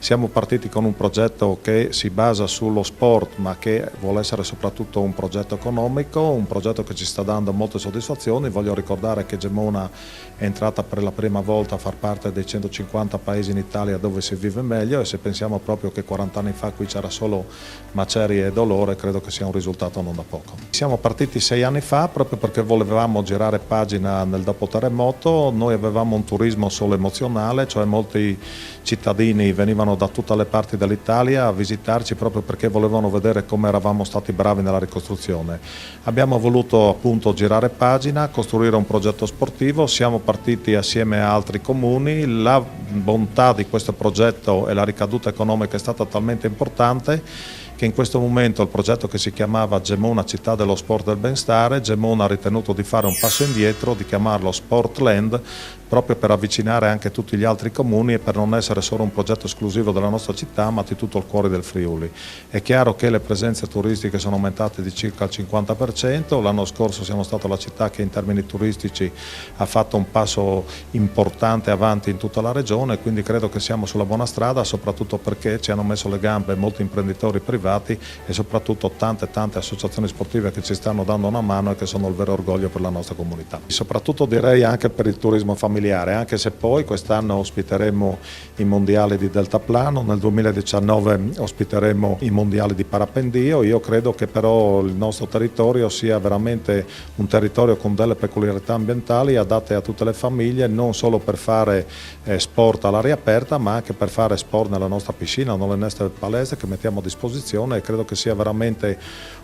Siamo partiti con un progetto che si basa sullo sport ma che vuole essere soprattutto un progetto economico, un progetto che ci sta dando molte soddisfazioni. Voglio ricordare che Gemona è entrata per la prima volta a far parte dei 150 paesi in Italia dove si vive meglio, e se pensiamo proprio che 40 anni fa qui c'era solo macerie e dolore, credo che sia un risultato non da poco. Siamo partiti 6 anni fa proprio perché volevamo girare pagina nel dopo terremoto. Noi avevamo un turismo solo emozionale, cioè molti cittadini venivano da tutte le parti dell'Italia a visitarci proprio perché volevano vedere come eravamo stati bravi nella ricostruzione. Abbiamo voluto appunto girare pagina, costruire un progetto sportivo, siamo partiti assieme a altri comuni. La bontà di questo progetto e la ricaduta economica è stata talmente importante che in questo momento il progetto, che si chiamava Gemona Città dello Sport e del Benestare, Gemona ha ritenuto di fare un passo indietro, di chiamarlo Sportland, proprio per avvicinare anche tutti gli altri comuni e per non essere solo un progetto esclusivo della nostra città, ma di tutto il cuore del Friuli. È chiaro che le presenze turistiche sono aumentate di circa il 50%, l'anno scorso siamo stati la città che in termini turistici ha fatto un passo importante avanti in tutta la regione, quindi credo che siamo sulla buona strada, soprattutto perché ci hanno messo le gambe molti imprenditori privati e soprattutto tante associazioni sportive che ci stanno dando una mano e che sono il vero orgoglio per la nostra comunità. Soprattutto direi anche per il turismo familiare, anche se poi quest'anno ospiteremo i mondiali di deltaplano, nel 2019 ospiteremo i mondiali di parapendio. Io credo che però il nostro territorio sia veramente un territorio con delle peculiarità ambientali adatte a tutte le famiglie, non solo per fare sport all'aria aperta, ma anche per fare sport nella nostra piscina, nelle nostre palestre che mettiamo a disposizione, e credo che sia veramente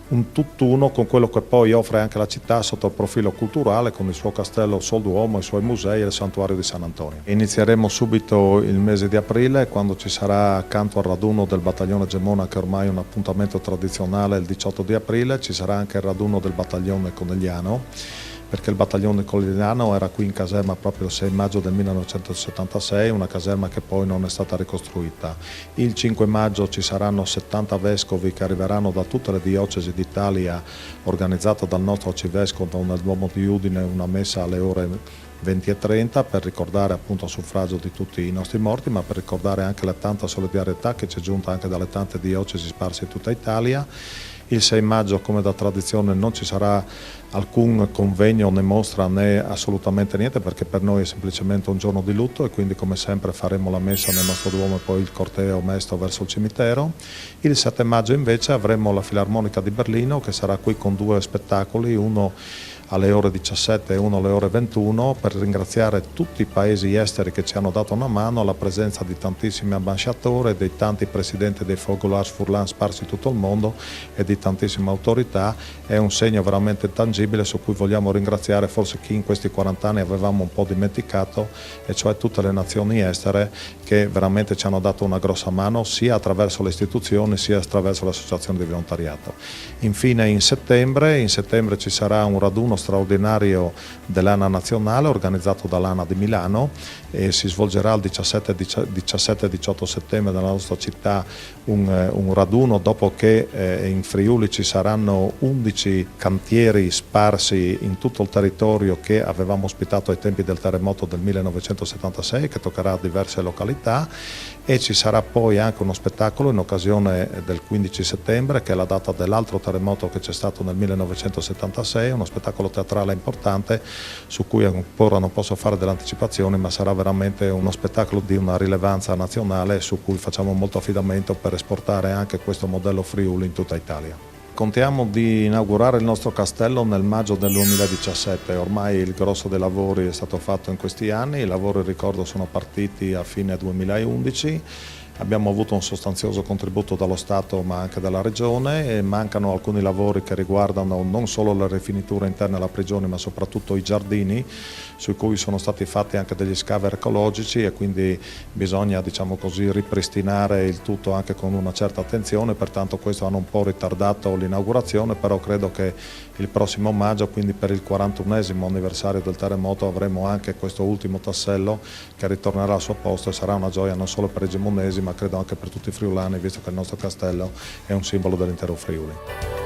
un tutt'uno con quello che poi offre anche la città sotto il profilo culturale, con il suo castello Sol Duomo, i suoi musei e il santuario di San Antonio. Inizieremo subito il mese di aprile, quando ci sarà, accanto al raduno del battaglione Gemona, che ormai è un appuntamento tradizionale, il 18 di aprile, ci sarà anche il raduno del battaglione Conegliano, perché il battaglione Conegliano era qui in caserma proprio il 6 maggio del 1976, una caserma che poi non è stata ricostruita. Il 5 maggio ci saranno 70 vescovi che arriveranno da tutte le diocesi d'Italia, organizzata dal nostro arcivescovo nel Duomo di Udine, una messa alle ore 20:30 per ricordare appunto il suffragio di tutti i nostri morti, ma per ricordare anche la tanta solidarietà che ci è giunta anche dalle tante diocesi sparse in tutta Italia. Il 6 maggio, come da tradizione, non ci sarà alcun convegno né mostra né assolutamente niente, perché per noi è semplicemente un giorno di lutto, e quindi come sempre faremo la messa nel nostro Duomo e poi il corteo mesto verso il cimitero. Il 7 maggio invece avremo la Filarmonica di Berlino, che sarà qui con 2 spettacoli, uno alle ore 17 e uno alle ore 21, per ringraziare tutti i paesi esteri che ci hanno dato una mano, alla presenza di tantissimi ambasciatori, dei tanti presidenti dei Focolars Furlan sparsi in tutto il mondo e di tantissime autorità. È un segno veramente tangibile su cui vogliamo ringraziare forse chi in questi 40 anni avevamo un po' dimenticato, e cioè tutte le nazioni estere che veramente ci hanno dato una grossa mano, sia attraverso le istituzioni sia attraverso le associazioni di volontariato. Infine in settembre ci sarà un raduno straordinario dell'ANA nazionale organizzato dall'ANA di Milano, e si svolgerà il 17 e 18 settembre nella nostra città un raduno, dopo che in Friuli ci saranno 11 cantieri sparsi in tutto il territorio che avevamo ospitato ai tempi del terremoto del 1976, che toccherà diverse località, e ci sarà poi anche uno spettacolo in occasione del 15 settembre, che è la data dell'altro terremoto che c'è stato nel 1976, uno spettacolo teatrale importante su cui ancora non posso fare delle anticipazioni, ma sarà veramente uno spettacolo di una rilevanza nazionale su cui facciamo molto affidamento per esportare anche questo modello Friuli in tutta Italia. Contiamo di inaugurare il nostro castello nel maggio del 2017, ormai il grosso dei lavori è stato fatto in questi anni, i lavori, ricordo, sono partiti a fine 2011. Abbiamo avuto un sostanzioso contributo dallo Stato ma anche dalla Regione, e mancano alcuni lavori che riguardano non solo le rifiniture interne alla prigione ma soprattutto i giardini, su cui sono stati fatti anche degli scavi archeologici, e quindi bisogna, diciamo così, ripristinare il tutto anche con una certa attenzione, pertanto questo hanno un po' ritardato l'inaugurazione, però credo che il prossimo maggio, quindi per il 41esimo anniversario del terremoto, avremo anche questo ultimo tassello che ritornerà al suo posto, e sarà una gioia non solo per i gemonesi ma credo anche per tutti i friulani, visto che il nostro castello è un simbolo dell'intero Friuli.